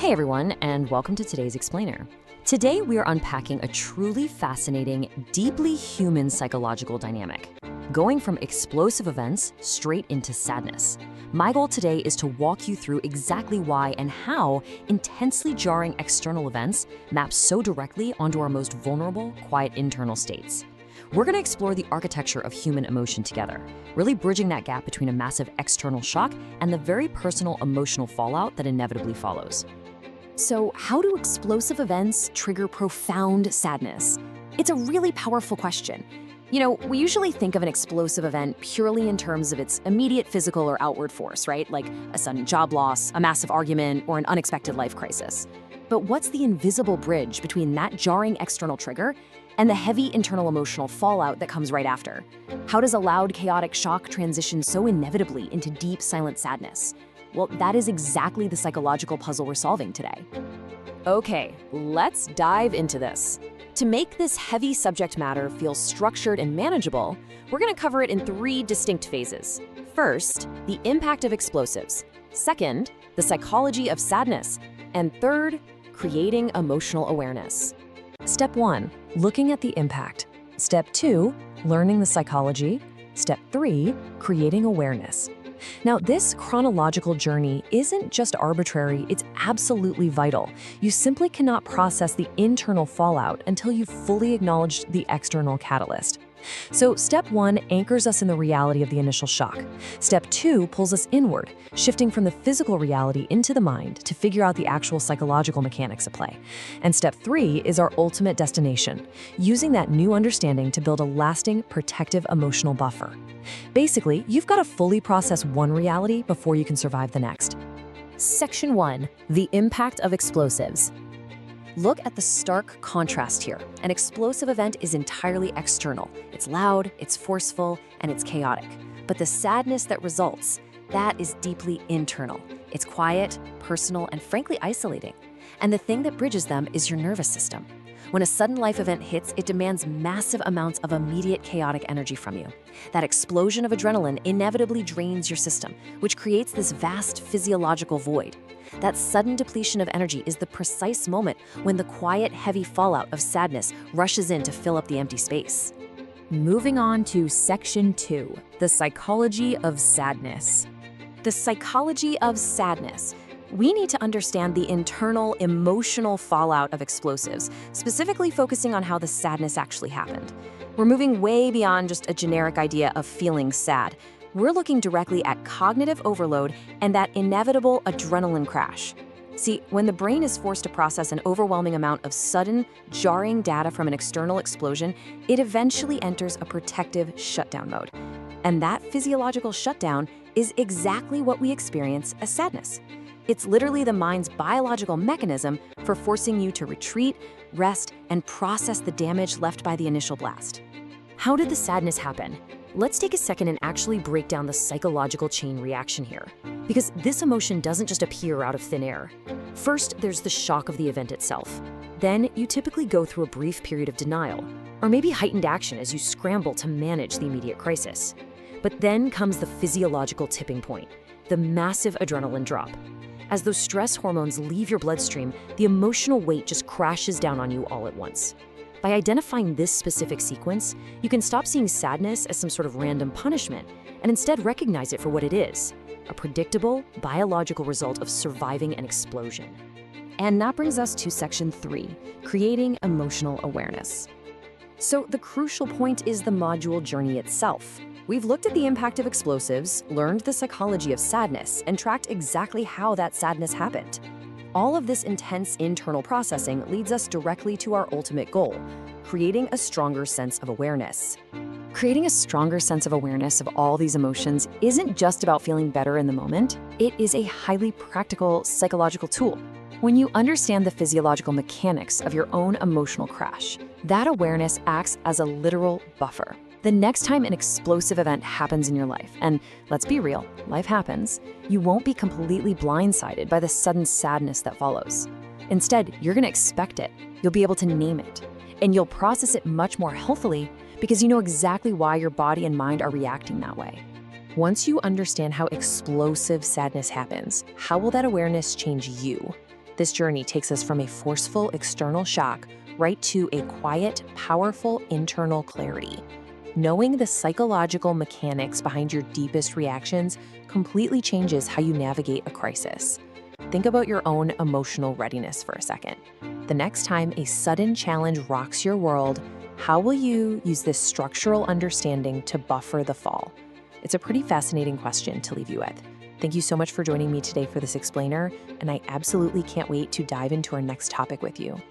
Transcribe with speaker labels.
Speaker 1: Hey everyone, and welcome to today's Explainer. Today we are unpacking a truly fascinating, deeply human psychological dynamic, going from explosive events straight into sadness. My goal today is to walk you through exactly why and how intensely jarring external events map so directly onto our most vulnerable, quiet internal states. We're going to explore the architecture of human emotion together, really bridging that gap between a massive external shock and the very personal emotional fallout that inevitably follows. So, how do explosive events trigger profound sadness? It's a really powerful question. We usually think of an explosive event purely in terms of its immediate physical or outward force, right? Like a sudden job loss, a massive argument, or an unexpected life crisis. But what's the invisible bridge between that jarring external trigger and the heavy internal emotional fallout that comes right after? How does a loud, chaotic shock transition so inevitably into deep, silent sadness? Well, that is exactly the psychological puzzle we're solving today. Okay, let's dive into this. To make this heavy subject matter feel structured and manageable, we're going to cover it in three distinct phases. First, the impact of explosives. Second, the psychology of sadness. And third, creating emotional awareness. Step 1, looking at the impact. Step 2, learning the psychology. Step 3, creating awareness. Now, this chronological journey isn't just arbitrary, it's absolutely vital. You simply cannot process the internal fallout until you've fully acknowledged the external catalyst. So, step 1 anchors us in the reality of the initial shock. Step 2 pulls us inward, shifting from the physical reality into the mind to figure out the actual psychological mechanics at play. And step 3 is our ultimate destination, using that new understanding to build a lasting, protective emotional buffer. Basically, you've got to fully process one reality before you can survive the next. Section 1, the impact of explosives. Look at the stark contrast here. An explosive event is entirely external. It's loud, it's forceful, and it's chaotic. But the sadness that results, that is deeply internal. It's quiet, personal, and frankly isolating. And the thing that bridges them is your nervous system. When a sudden life event hits, it demands massive amounts of immediate chaotic energy from you. That explosion of adrenaline inevitably drains your system, which creates this vast physiological void. That sudden depletion of energy is the precise moment when the quiet, heavy fallout of sadness rushes in to fill up the empty space. Moving on to Section 2, the psychology of sadness. The psychology of sadness. We need to understand the internal, emotional fallout of explosives, specifically focusing on how the sadness actually happened. We're moving way beyond just a generic idea of feeling sad. We're looking directly at cognitive overload and that inevitable adrenaline crash. See, when the brain is forced to process an overwhelming amount of sudden, jarring data from an external explosion, it eventually enters a protective shutdown mode. And that physiological shutdown is exactly what we experience as sadness. It's literally the mind's biological mechanism for forcing you to retreat, rest, and process the damage left by the initial blast. How did the sadness happen? Let's take a second and actually break down the psychological chain reaction here, because this emotion doesn't just appear out of thin air. First, there's the shock of the event itself. Then, you typically go through a brief period of denial, or maybe heightened action as you scramble to manage the immediate crisis. But then comes the physiological tipping point, the massive adrenaline drop. As those stress hormones leave your bloodstream, the emotional weight just crashes down on you all at once. By identifying this specific sequence, you can stop seeing sadness as some sort of random punishment and instead recognize it for what it is, a predictable, biological result of surviving an explosion. And that brings us to Section 3, creating emotional awareness. So the crucial point is the module journey itself. We've looked at the impact of explosives, learned the psychology of sadness, and tracked exactly how that sadness happened. All of this intense internal processing leads us directly to our ultimate goal, creating a stronger sense of awareness. Creating a stronger sense of awareness of all these emotions isn't just about feeling better in the moment, it is a highly practical psychological tool. When you understand the physiological mechanics of your own emotional crash, that awareness acts as a literal buffer. The next time an explosive event happens in your life, and let's be real, life happens, you won't be completely blindsided by the sudden sadness that follows. Instead, you're going to expect it, you'll be able to name it, and you'll process it much more healthily because you know exactly why your body and mind are reacting that way. Once you understand how explosive sadness happens, how will that awareness change you?
Speaker 2: This journey takes us from a forceful external shock right to a quiet, powerful internal clarity. Knowing the psychological mechanics behind your deepest reactions completely changes how you navigate a crisis. Think about your own emotional readiness for a second. The next time a sudden challenge rocks your world, how will you use this structural understanding to buffer the fall? It's a pretty fascinating question to leave you with. Thank you so much for joining me today for this explainer, and I absolutely can't wait to dive into our next topic with you.